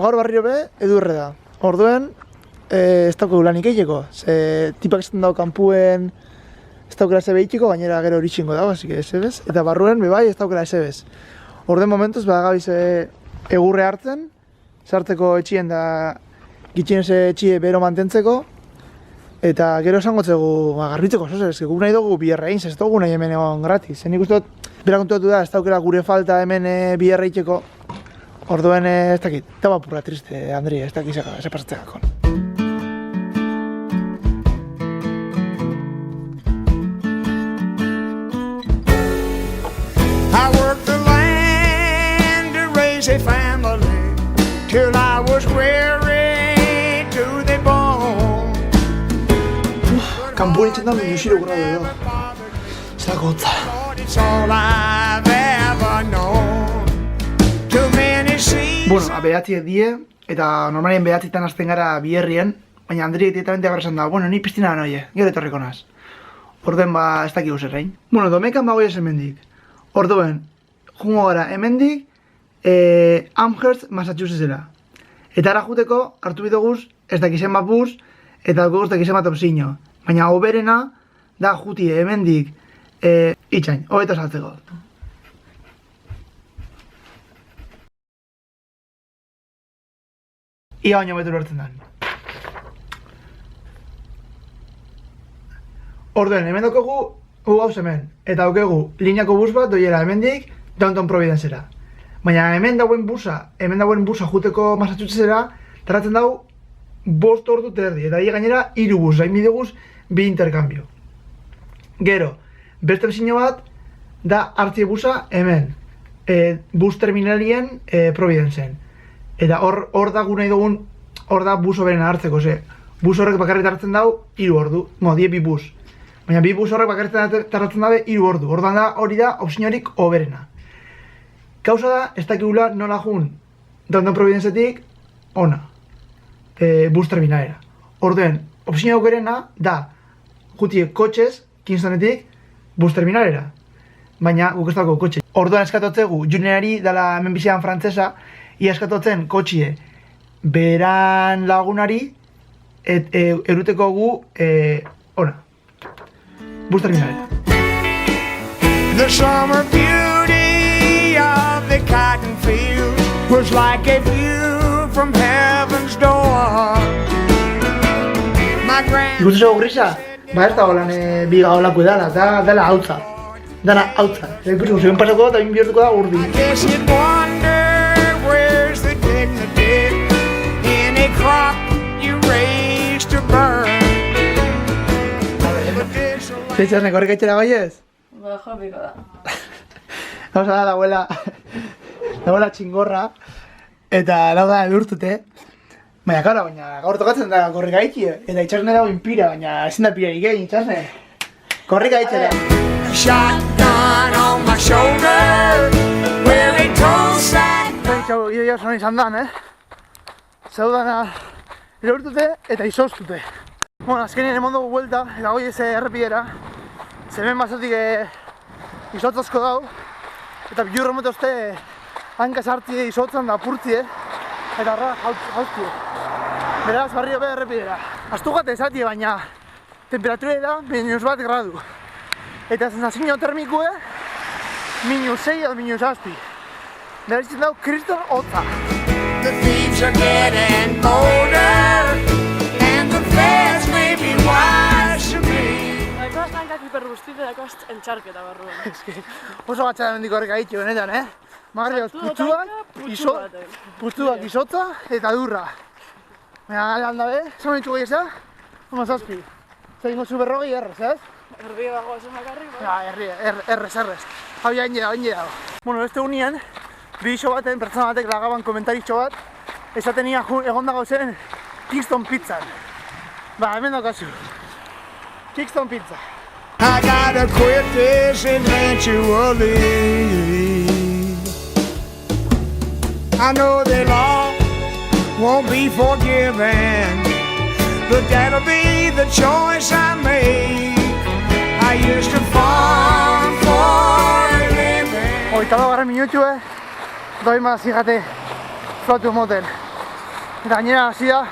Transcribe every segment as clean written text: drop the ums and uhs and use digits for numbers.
Gaur barrio be, edurre da. Orduen, ez dauko lanik egiteko. Ze tipak esaten dago kanpuen ez daukela eze behitiko, gainera gero horitxingo dago, así que esebez. Eta barruen, bebai, ez daukela esebez. Orduen momentuz, gabiz egurre hartzen, sartzeko etxien da gitxien eze etxie bero mantentzeko. Eta gero esangotzegu garbitzeko zozer, guk nahi dugu biherra egin, ez dugu nahi hemen egon gratis. Nik uste dut, bera kontuatu da, ez daukela gure falta hemen biherra egiteko. Orduen ez dakit, eta bapurra triste, Andri, ez dakit ze pasatzekakon. I worked the land to raise a family till I was weary to the bone. Kanpuen itxen da minusiro gura edo. Zerako hotza. It's all I've ever known. Too many seas. Bueno, behatziek die, eta normalien behatzitan hasten gara biherrien, baina Andri directamente agarrasan da, bueno, ni piztina noie, gero etorriko naz. Orduen ez dakik zerrein. Bueno, domekan bagoia ez hemendik. Orduen, jungo gara hemendik, Amherst, Massachusettsera. Eta ara juteko, hartu bidoguz, ez dakizen bat bus, eta daukoguz dakizen bat opzino. Baina hoberena, da juti hemendik, itxain, hobeto saltzeko. Ia baino betu lortzen dan. Orduen, hemen daukogu gauz hemen. Eta daukegu lineako bus bat doiera hemendik Downtown Providencera. Baina hemen dauen busa juteko Massachusettsera, tarratzen dau 5 ordu terdi. Eta hile gainera 3 bus, hain bideguz 2 interkambio. Gero, beste bezino bat, da hartzie busa hemen. Bus terminalien Providencen. Eta hor da gu nahi dugun, hor da bus hoberena hartzeko, ze. Bus horrek bakarrik hartzen dau 3 ordu, die 2 bus. Baina 2 bus horrek bakarrik hartzen dabe 3 ordu. Orduan da hori da opziorik hoberena. Kausa da, ez dakigula nola jun Downtown Providencetik ona, bus terminalera. Orduen, opzio aukerena da jutiek kotxez, Kingstonetik, bus terminalera. Baina guk ez dago kotxe. Orduan eskatotzegu, Juniorari dela hemen bizian frantzesa, ia eskatotzen kotxie beran lagunari, eruteko gu, ona, bus terminalera. The summer beauty of the cotton field was like a view from heaven's door. My grand Ikusten grisa? Ba ez da holan biga holako edala, dela hautza. Dela hautza. Ikusten zuen pasako eta bin bihurtuko da urdi. I guess you'd wonder where's the dignity in a crop you raised to burn. Zeitzaz nekorrik etxera goiez? Ba, jopiko da. Gauza da, la abuela txingorra, eta lau da edurtute. Baina, karo, gaur tokatzen da korrika itxi, eta itxasne dago inpira, baina ezin da pirarik egin, itxasne. Korrika itxera. Shotgun on my shoulder where it goes that Itxau, idoia zona izan dan, Zaudana edurtute eta izoztute. Bueno, azkenien emon dugu buelta, eta goi ez errepidera. Zemen bazotik izotzazko dau, eta bilurro motozte hankaz hartie izotzan da apurtzie, eta horra hauztie. Beraz, barrio be errepidera. Aztu gate esatie, baina temperatura da -1 gradu. Eta sensazio termikue, -6 edo -7. Berezitzen dau, kriston hotza. the thieves are getting bolder and the feds may be wise to me. Dakoaz hankak hiperguztite, dakoaz entxarketa barruan. Oso gatsa hemendik horrek aitxo benetan, Magarrioz, putzuak izotza eta durra. Baina, handa be, zama ditxu gehiesa? 7. Zer ingo zu 40 errez, ez? Erdi dago esan bakarrik, bai? Ja, errez. Hau ja, hain dago. Bueno, beste unien, bidixo baten, pertsona batek lagaban komentaritxo bat, esaten nia egon dago zen Kingston Pizzan. Ba, hemen daukazu. Kingston Pizza. I gotta quit this eventually. I know the law won't be forgiven, but that'll be the choice I make. I used to farm for a living. Hogeita 2 minutue, doi mazigate flotu moten. Eta gainera hasi da,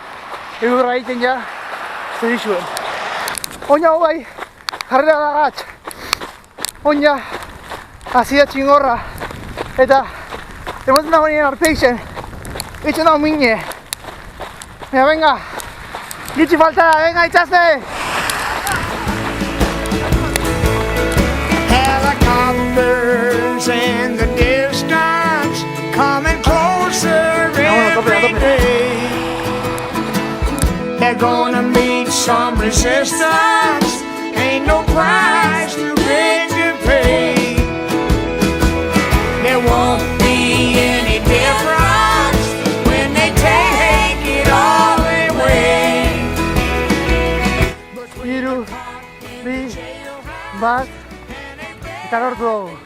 egurra egiten ja, zer dizuen. Oina hau bai, jarrera da gatz. Oina, hasi da txingorra. Eta, emoten dago nien arpeixen. Itxen dago mine. Mira, venga. Gitxi falta da, venga, itxazte! Helicopters in the distance, coming closer every day. They're gonna meet some resistance, ain't no price too big to pay. There won't be any difference when they take it all away. Hiru, bi, bat, eta lortu dugu.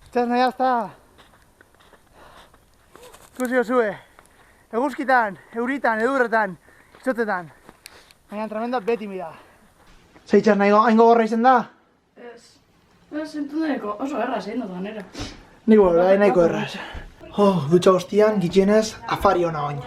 Itxaz nahi azta. Ikusi gozue, eguzkitan, euritan, edurretan, itzotetan. Baina tremenda beti mira. Zer itxaz nahi hain gogorra izen da? Ez, entuneko oso erraz egin dut ganera. Nik nahiko erraz. Dutxa guztian, gitxienez, afari hona oin.